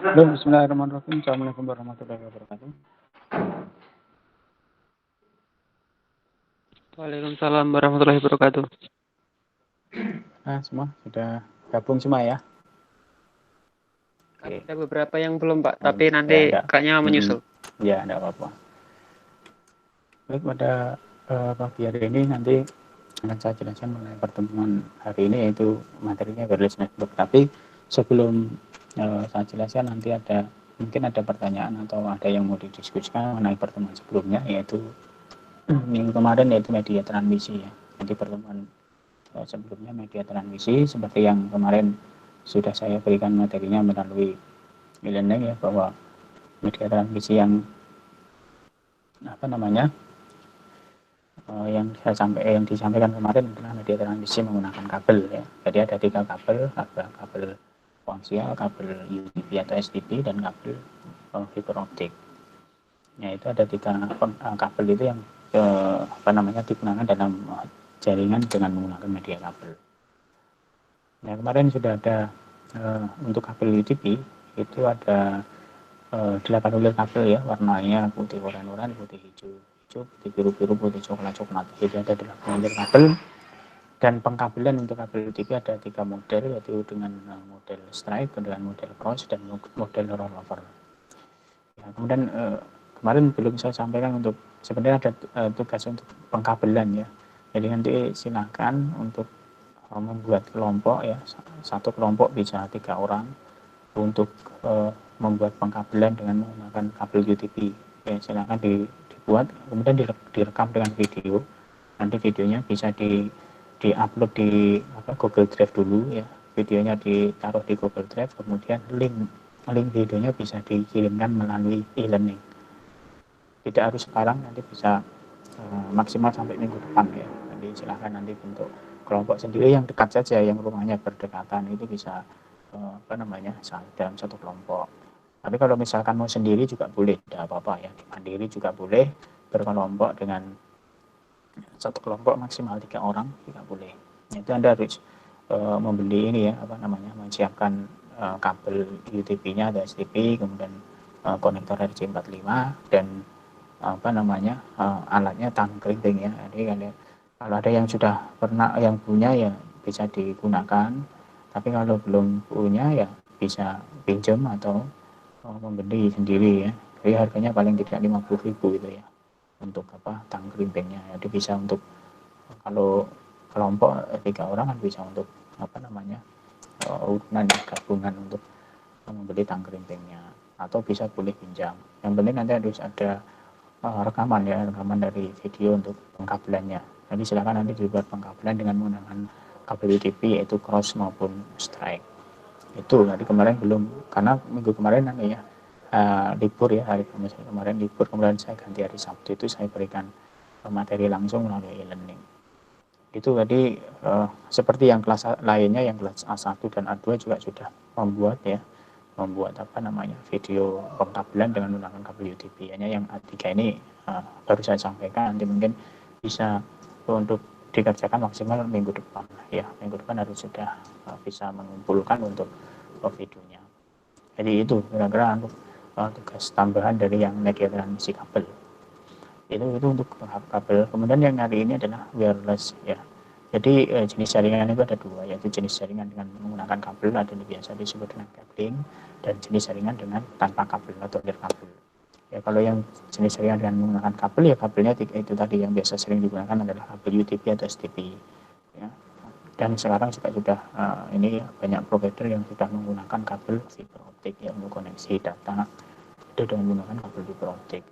Halo, bismillahirrahmanirrahim. Assalamualaikum warahmatullahi wabarakatuh. Waalaikumsalam warahmatullahi wabarakatuh. Nah, semua sudah gabung semua ya? Oke. Ada beberapa yang belum, Pak, tapi nanti kayaknya menyusul. Ya, enggak apa-apa. Baik, pada pagi hari ini nanti akan saya jelaskan mengenai pertemuan hari ini, yaitu materinya wireless network. Tapi sebelum saya jelaskan, nanti mungkin ada pertanyaan atau ada yang mau didiskusikan mengenai pertemuan sebelumnya, yaitu minggu kemarin, yaitu media transmisi ya. Jadi pertemuan sebelumnya media transmisi seperti yang kemarin sudah saya berikan materinya melalui e-learning ya, bahwa media transmisi yang yang disampaikan kemarin adalah media transmisi menggunakan kabel ya. Jadi ada 3 kabel, kabel koaksial, kabel UTP atau STP, dan kabel fiber optik. Ya, itu ada 3 kabel itu yang digunakan dalam jaringan dengan menggunakan media kabel. Nah, kemarin sudah ada untuk kabel UTP itu ada 8 ulir kabel ya, warnanya putih oranye, putih hijau, putih biru, putih coklat. Jadi ada 8 ulir kabel, dan pengkabelan untuk kabel UTP ada 3 model, yaitu dengan model stripe, dengan model cross, dan model rollover. Ya, kemudian kemarin belum saya sampaikan untuk sebenarnya ada tugas untuk pengkabelan ya. Jadi nanti silakan untuk membuat kelompok ya, satu kelompok bisa 3 orang untuk membuat pengkabelan dengan menggunakan kabel UTP. Ya, silakan dibuat, kemudian direkam dengan video. Nanti videonya bisa di-upload di Google Drive dulu ya. Videonya ditaruh di Google Drive, kemudian link videonya bisa dikirimkan melalui e-learning. Tidak harus sekarang, nanti bisa maksimal sampai minggu depan ya. Jadi silakan nanti bentuk kelompok sendiri yang dekat saja, yang rumahnya berdekatan, itu bisa dalam satu kelompok. Tapi kalau misalkan mau sendiri juga boleh, tidak apa-apa ya, mandiri juga boleh, berkelompok dengan satu kelompok maksimal 3 orang juga boleh. Itu Anda harus membeli ini ya, menyiapkan kabel UTP-nya atau STP, kemudian konektor RJ45, dan alatnya tangan keriting ya. Jadi kalau ada yang sudah pernah yang punya ya bisa digunakan, tapi kalau belum punya ya bisa pinjam atau membeli sendiri ya. Jadi harganya paling tidak 50.000 itu ya untuk tang kerimpingnya. Jadi bisa untuk kalau kelompok 3 orang kan bisa untuk urunan gabungan untuk membeli tang kerimpingnya, atau bisa boleh pinjam. Yang penting nanti harus ada rekaman dari video untuk pengkabelannya. Jadi silakan nanti dibuat pengkabelan dengan menggunakan kabel UTP, yaitu cross maupun strike. Itu tadi kemarin belum, karena minggu kemarin libur ya, hari Kamis kemarin libur, kemudian saya ganti hari Sabtu, itu saya berikan materi langsung melalui e-learning. Itu tadi seperti yang kelas lainnya, yang kelas A1 dan A2 juga sudah membuat video pengkabelan dengan menggunakan kabel UTP. Hanya yang A3 ini baru saya sampaikan, nanti mungkin bisa untuk dikerjakan maksimal minggu depan ya. Minggu depan harus sudah bisa mengumpulkan untuk videonya. Jadi itu kira-kira untuk tugas tambahan dari yang media transmisi kabel. Itu untuk kabel. Kemudian yang hari ini adalah wireless ya. Jadi jenis jaringan itu ada 2, yaitu jenis jaringan dengan menggunakan kabel, ada yang biasa disebut dengan cabling, dan jenis jaringan dengan tanpa kabel atau nirkabel. Ya, kalau yang jenis jaringan dengan menggunakan kabel ya kabelnya itu tadi yang biasa sering digunakan adalah kabel UTP atau STP. Ya. Dan sekarang juga sudah ini banyak provider yang sudah menggunakan kabel fiber optik ya untuk koneksi data itu dengan menggunakan kabel fiber optik.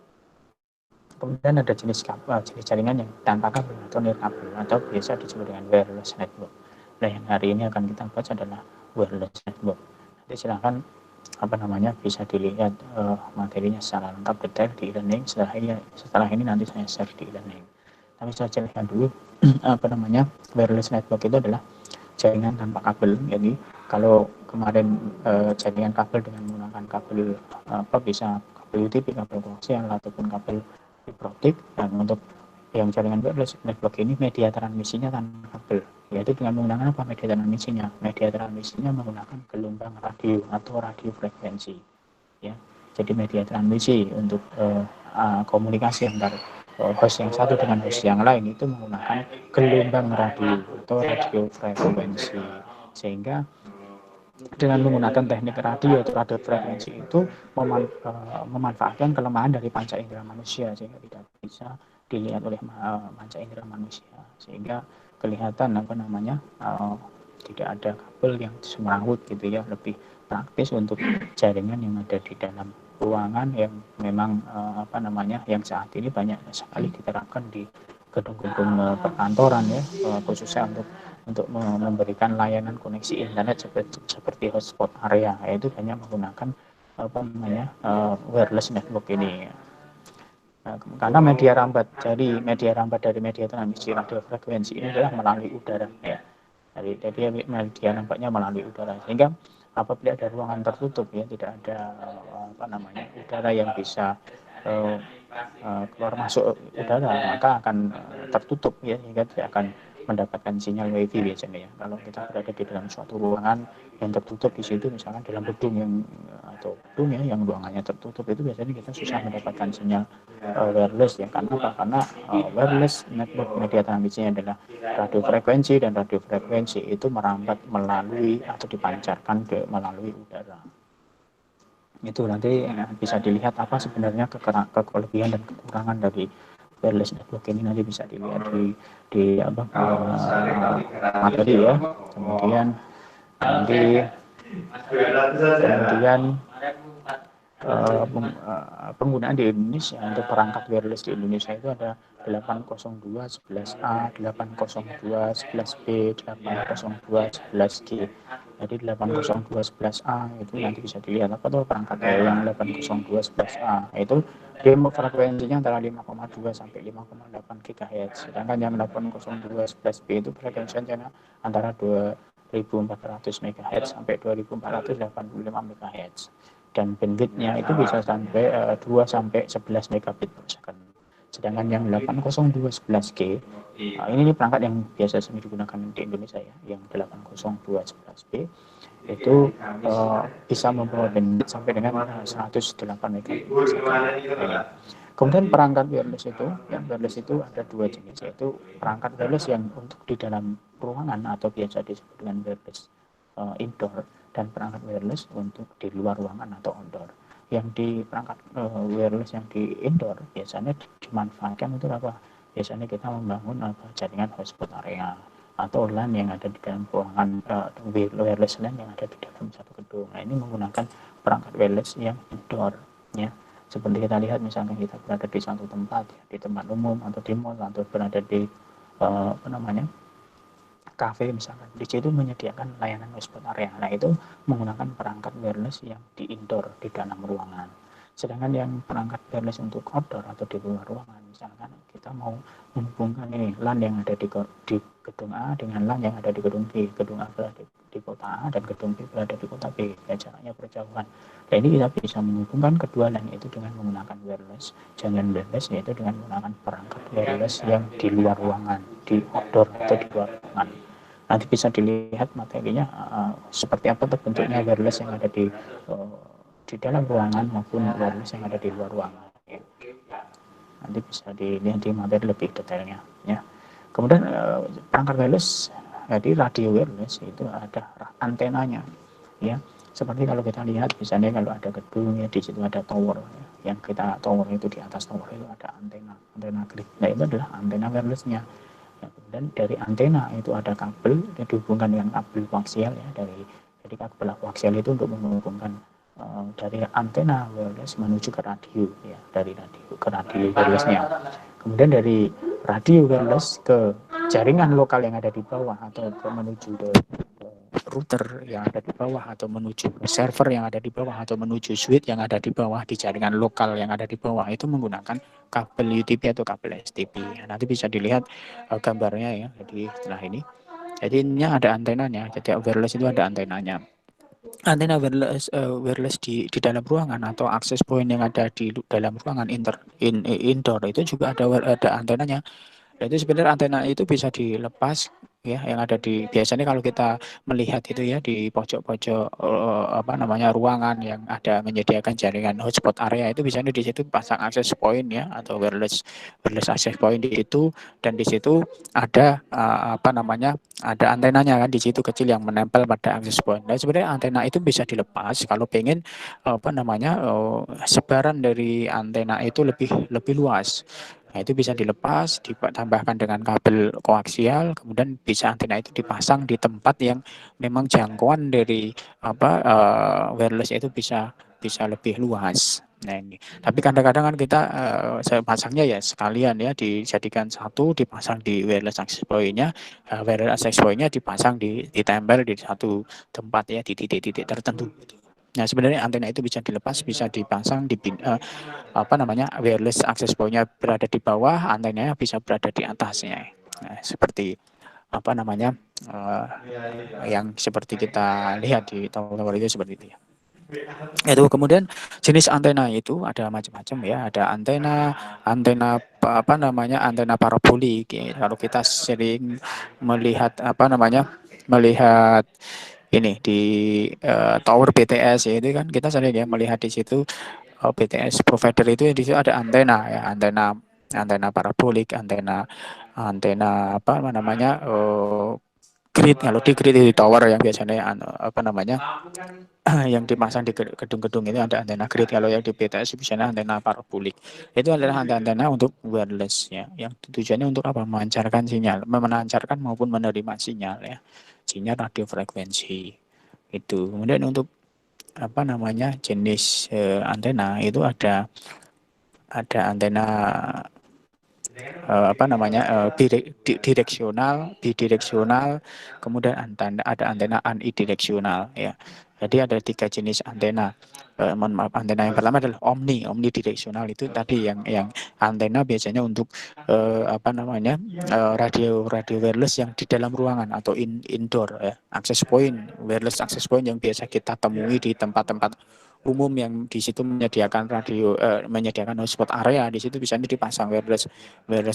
Kemudian ada jenis jaringan yang tanpa kabel atau nirkabel, atau biasa disebut dengan wireless network. Nah, yang hari ini akan kita bahas adalah wireless network. Nanti silakan bisa dilihat materinya secara lengkap detail di e-learning. Setelah ini nanti saya share di e-learning. Tapi saya jelaskan dulu wireless network itu adalah jaringan tanpa kabel. Jadi kalau kemarin jaringan kabel dengan menggunakan kabel bisa kabel UTP, kabel koaksial, ataupun kabel fiber optik, dan untuk yang jaringan wireless network ini media transmisinya tanpa kabel, yaitu dengan menggunakan media transmisinya menggunakan gelombang radio atau radio frekuensi. ya. Jadi media transmisi untuk komunikasi antar host yang satu dengan host yang lain itu menggunakan gelombang radio atau radio frekuensi, sehingga dengan menggunakan teknik radio atau radio frekuensi itu memanfaatkan kelemahan dari panca indera manusia sehingga tidak bisa dilihat oleh panca indera manusia, sehingga kelihatan tidak ada kabel yang semrawut gitu ya, lebih praktis untuk jaringan yang ada di dalam ruangan yang memang yang saat ini banyak sekali diterapkan di gedung-gedung perkantoran ya, khususnya untuk memberikan layanan koneksi internet seperti hotspot area, yaitu banyak menggunakan wireless network ini. Nah, karena media rambat dari media transmisi radio frekuensi ini adalah melalui udara ya. Jadi media rampatnya melalui udara, sehingga apabila ada ruangan tertutup ya, tidak ada udara yang bisa keluar masuk udara, maka akan tertutup ya, sehingga tidak akan mendapatkan sinyal wifi biasanya ya. Kalau kita berada di dalam suatu ruangan yang tertutup, di situ misalkan dalam gedung yang ruangannya tertutup, itu biasanya kita susah mendapatkan sinyal wireless ya. Karena wireless network media transmisinya adalah radio frekuensi, dan radio frekuensi itu merambat melalui atau dipancarkan melalui udara. Itu nanti bisa dilihat apa sebenarnya kelebihan dan kekurangan dari wireless network ini, nanti bisa dilihat di materi ya. Kemudian penggunaan di Indonesia untuk perangkat wireless di Indonesia itu ada 802.11a, 802.11b, 802.11g. Jadi 802.11a itu nanti bisa dilihat apa tuh perangkat yang 802.11a, itu dia frekuensinya antara 5,2 sampai 5,8 GHz. Sedangkan yang 802.11b itu frekuensinya antara 2400 MHz sampai 2485 MHz. Dan bandwidth-nya itu bisa sampai 2 sampai 11 megabit per second. Sedangkan yang 802.11g ini perangkat yang biasa sering digunakan di Indonesia ya, yang 802.11b itu bisa membawa bandwidth sampai dengan 108 megabit per second. Kemudian perangkat wireless itu ada dua jenis, yaitu perangkat wireless yang untuk di dalam ruangan atau biasa disebut dengan wireless indoor, dan perangkat wireless untuk di luar ruangan atau outdoor. Yang di perangkat wireless yang di indoor biasanya dimanfaatkan untuk apa? Biasanya kita membangun jaringan hotspot area atau LAN yang ada di dalam ruangan, wireless LAN yang ada di dalam satu gedung. Nah, ini menggunakan perangkat wireless yang indoor ya. Seperti kita lihat misalkan kita berada di satu tempat ya, di tempat umum atau di mall, atau berada di kafe misalkan, di situ menyediakan layanan hotspot area. Nah, itu menggunakan perangkat wireless yang di indoor, di dalam ruangan. Sedangkan yang perangkat wireless untuk outdoor atau di luar ruangan, misalkan kita mau menghubungkan ini LAN yang ada di gedung A dengan LAN yang ada di gedung B, gedung A berada di kota A dan gedung B berada di kota B, ya, jaraknya berjauhan. Nah, ini kita bisa menghubungkan kedua LAN itu dengan menggunakan wireless, jaringan wireless, yaitu dengan menggunakan perangkat wireless yang di luar ruangan, di outdoor atau di luar ruangan. Nanti bisa dilihat materinya seperti apa bentuknya wireless yang ada di dalam ruangan maupun wireless yang ada di luar ruangan ya. Nanti bisa dilihat di materi lebih detailnya ya. Kemudian perangkat wireless, jadi radio wireless itu ada antenanya ya. Seperti kalau kita lihat misalnya kalau ada gedung ya, di situ ada tower ya. Yang kita tower itu di atas tower itu ada antena grid. Nah, itu adalah antena wirelessnya. Dan dari antena itu ada kabel yang dihubungkan dengan kabel koaksial ya, dari kabel koaksial itu untuk menghubungkan dari antena wireless menuju ke radio ya, dari radio ke radio wirelessnya. Kemudian dari radio wireless ke jaringan lokal yang ada di bawah atau menuju ke router yang ada di bawah, atau menuju ke server yang ada di bawah, atau menuju switch yang ada di bawah di jaringan lokal yang ada di bawah, itu menggunakan kabel UTP atau kabel STP. Nanti bisa dilihat gambarnya ya. Jadi setelah ini, jadi ini ada antenanya. Jadi wireless itu ada antenanya. Antena wireless di dalam ruangan atau access point yang ada di dalam ruangan indoor itu juga ada antenanya. Jadi sebenarnya antena itu bisa dilepas ya yang ada di biasanya kalau kita melihat itu ya di pojok-pojok ruangan yang ada menyediakan jaringan hotspot area itu biasanya di situ pasang access point ya atau wireless access point di situ, dan di situ ada ada antenanya kan di situ kecil yang menempel pada access point. Nah, sebenarnya antena itu bisa dilepas kalau pengen sebaran dari antena itu lebih lebih luas. Nah, itu bisa dilepas, ditambahkan dengan kabel koaksial, kemudian bisa antena itu dipasang di tempat yang memang jangkauan dari wireless itu bisa bisa lebih luas. Nah ini, tapi kadang-kadang kan kita saya pasangnya ya sekalian ya dijadikan satu, dipasang di wireless access point-nya, wireless access point-nya dipasang ditempel di satu tempat ya di titik-titik tertentu. Nah sebenarnya antena itu bisa dilepas, bisa dipasang di wireless access point-nya berada di bawah, antenanya bisa berada di atasnya. Nah, seperti yang seperti kita lihat di tower itu seperti itu ya. Itu kemudian jenis antena itu ada macam-macam ya, ada antena antena parabolik ya. Kalau kita sering melihat melihat ini di tower BTS ya, itu kan kita sering ya melihat di situ BTS provider itu di situ ada antena ya, antena antena parabolik, antena antena grid. Kalau di grid di tower yang biasanya yang dipasang di gedung-gedung itu ada antena grid. Kalau yang di BTS biasanya antena parabolik. Itu adalah antena untuk wireless ya, yang tujuannya untuk apa? Memancarkan sinyal, memancarkan maupun menerima sinyal ya, sinyal radio frekuensi itu. Kemudian untuk jenis antena itu ada antena bidireksional, kemudian ada antena unidireksional ya. Jadi ada 3 jenis antena. Antena yang pertama adalah omnidireksional, itu tadi yang antena biasanya untuk radio radio wireless yang di dalam ruangan atau indoor ya. Wireless access point yang biasa kita temui di tempat-tempat umum yang di situ menyediakan menyediakan hotspot area, di situ bisa dipasang wireless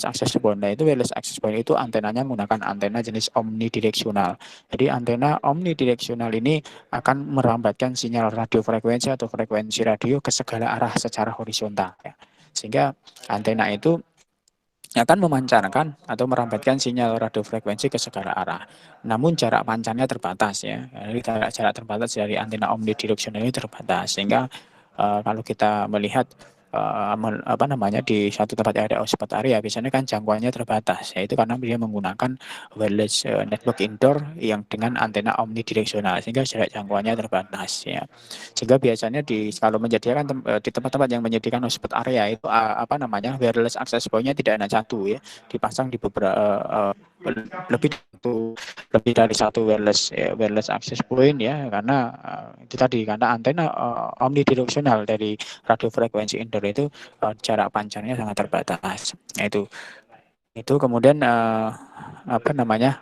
access point. Nah, itu wireless access point itu antenanya menggunakan antena jenis omnidireksional. Jadi antena omnidireksional ini akan merambatkan sinyal radio frekuensi atau frekuensi radio ke segala arah secara horizontal ya. Sehingga antena itu akan memancarkan atau merambatkan sinyal radio frekuensi ke segala arah. Namun jarak pancarnya terbatas ya. Jadi jarak terbatas dari antena omnidireksional ini terbatas, sehingga kalau kita melihat di satu tempat yang ada hotspot area biasanya kan jangkauannya terbatas, yaitu karena dia menggunakan wireless network indoor yang dengan antena omnidireksional, sehingga jarak jangkauannya terbatas ya. Sehingga biasanya kalau menyediakan di tempat-tempat yang menyediakan hotspot area itu wireless access point-nya tidak hanya satu ya, dipasang di beberapa lebih dari satu wireless access point ya, karena itu tadi karena antena omnidireksional dari radio frekuensi indoor itu jarak pancarnya sangat terbatas. Itu kemudian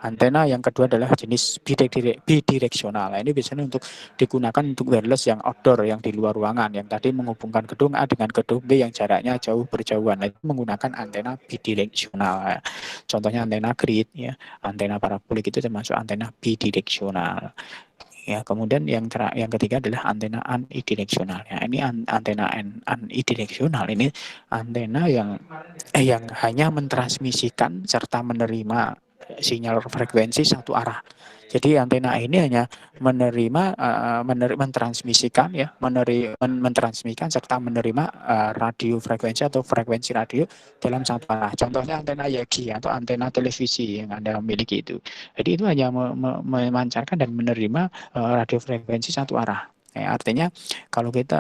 antena yang kedua adalah jenis bidireksional. Nah, ini biasanya digunakan untuk wireless yang outdoor, yang di luar ruangan, yang tadi menghubungkan gedung A dengan gedung B yang jaraknya jauh berjauhan. Nah, itu menggunakan antena bidireksional. Contohnya antena grid ya, antena parabolik itu termasuk antena bidireksional. Ya, kemudian yang ketiga adalah antena unidireksional. Ya, ini antena unidireksional ini antena yang hanya mentransmisikan serta menerima sinyal frekuensi satu arah. Jadi antena ini hanya mentransmisikan serta menerima radio frekuensi atau frekuensi radio dalam satu arah. Contohnya antena Yagi atau antena televisi yang Anda miliki itu. Jadi itu hanya memancarkan dan menerima radio frekuensi satu arah. Artinya kalau kita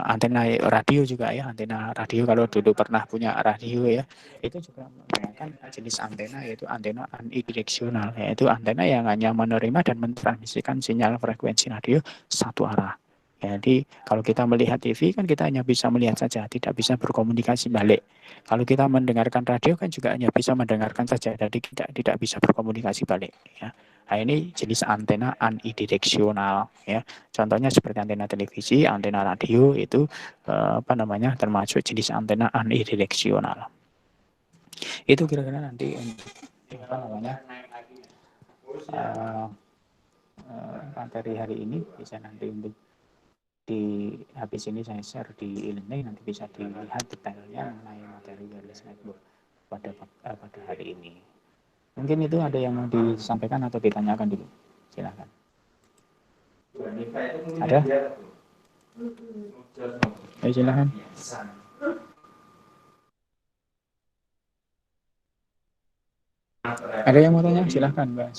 antena radio juga ya, antena radio kalau dulu pernah punya radio ya, itu juga menggunakan jenis antena yaitu antena unidireksional, yaitu antena yang hanya menerima dan mentransmisikan sinyal frekuensi radio satu arah. Jadi kalau kita melihat TV kan kita hanya bisa melihat saja, tidak bisa berkomunikasi balik. Kalau kita mendengarkan radio kan juga hanya bisa mendengarkan saja, jadi tidak bisa berkomunikasi balik. Ya. Nah, ini jenis antena unidireksional ya. Contohnya seperti antena televisi, antena radio itu termasuk jenis antena unidireksional. Itu kira-kira nanti materi hari ini bisa nanti untuk di habis ini saya share di e-learning, nanti bisa dilihat detailnya mengenai materi wireless network pada hari ini. Mungkin itu ada yang mau disampaikan atau ditanyakan dulu, silakan. Ada? Ayo silakan. Ada yang mau tanya? Silahkan, Mbak.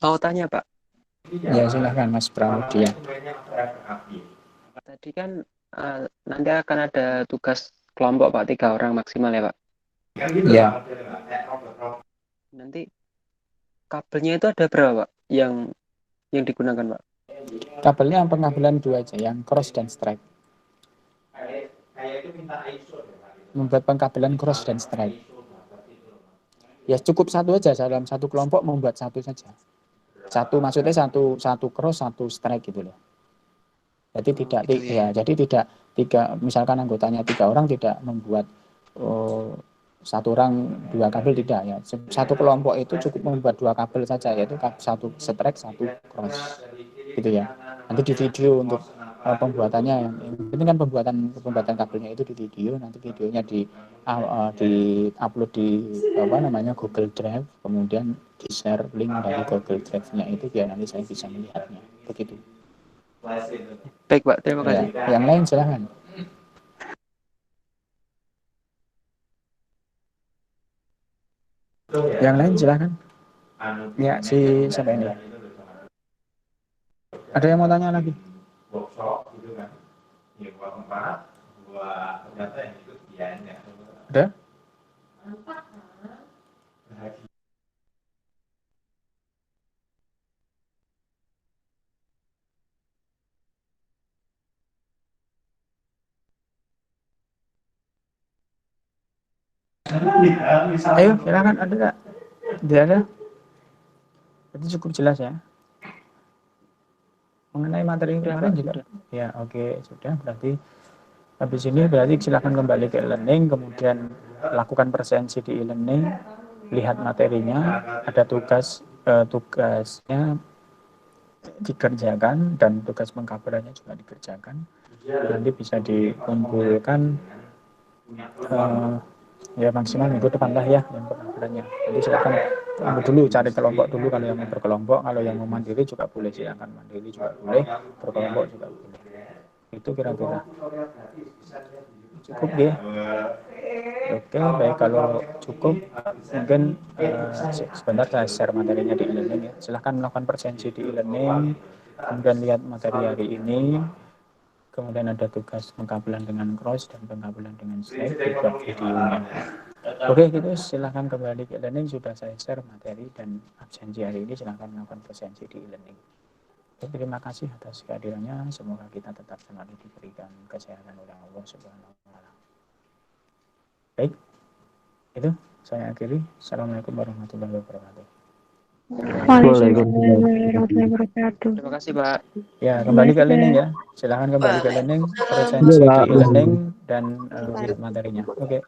Mau tanya, Pak. Ya, silahkan, Mas Pramudia. Tadi kan nanti akan ada tugas kelompok, Pak, 3 orang maksimal ya, Pak? Ya. Nanti kabelnya itu ada berapa, Pak, yang digunakan, Pak? Kabelnya pengabelan 2 aja, yang cross dan straight. Membuat pengkabelan cross dan straight. Ya cukup satu aja, dalam satu kelompok membuat satu saja. Satu maksudnya satu cross, satu straight gitu loh. Jadi tidak gitu ya. Jadi tidak misalkan anggotanya 3 orang tidak membuat satu orang 2 kabel, tidak ya. Satu kelompok itu cukup membuat 2 kabel saja, yaitu satu straight, satu cross. Gitu ya. Nanti di video untuk pembuatannya, yang ini kan pembuatan kabelnya itu di video, nanti videonya di upload di Google Drive, kemudian di share link dari Google Drive-nya itu biar nanti saya bisa melihatnya. Begitu. Baik, Pak, terima kasih. Ya, yang lain silahkan. Yang lain silahkan. Ya, siapa ini? Ada yang mau tanya lagi? Ada? Ayo, silakan. Ada nggak? Tidak ada? Itu cukup jelas ya. Mengenai materi kemarin juga. Ya, oke, sudah. Berarti habis ini silakan kembali ke e-learning, kemudian lakukan presensi di e-learning, lihat materinya, ada tugasnya dikerjakan dan tugas pengkabelannya juga dikerjakan. Nanti bisa dikumpulkan ya maksimal minggu depan lah ya yang pengkabelannya. Jadi silakan dulu cari kelompok dulu, kalau yang mau berkelompok, kalau yang mau mandiri juga boleh, silakan mandiri juga boleh, berkelompok juga boleh. Itu kira-kira cukup ya. Oke, baik, kalau cukup mungkin sebentar saya share materinya di e-learning ya. Silahkan melakukan presensi di e-learning, kemudian lihat materi hari ini, kemudian ada tugas pengkabelan dengan cross dan pengkabelan dengan straight, dibuat videonya. Oke, gitu, silahkan kembali ke e-learning. Sudah saya share materi dan absensi hari ini, silahkan melakukan presensi di e-learning. Terima kasih atas kehadirannya. Semoga kita tetap selalu diberikan kesehatan oleh Allah Subhanahu wa Ta'ala. Baik, itu saya akhiri. Assalamualaikum warahmatullahi wabarakatuh. Waalaikumsalam warahmatullahi wabarakatuh. Terima kasih, Pak. Ya, kembali ke e-learning ya. Silahkan kembali ke e-learning, presensi di e-learning dan lihat materinya. Oke.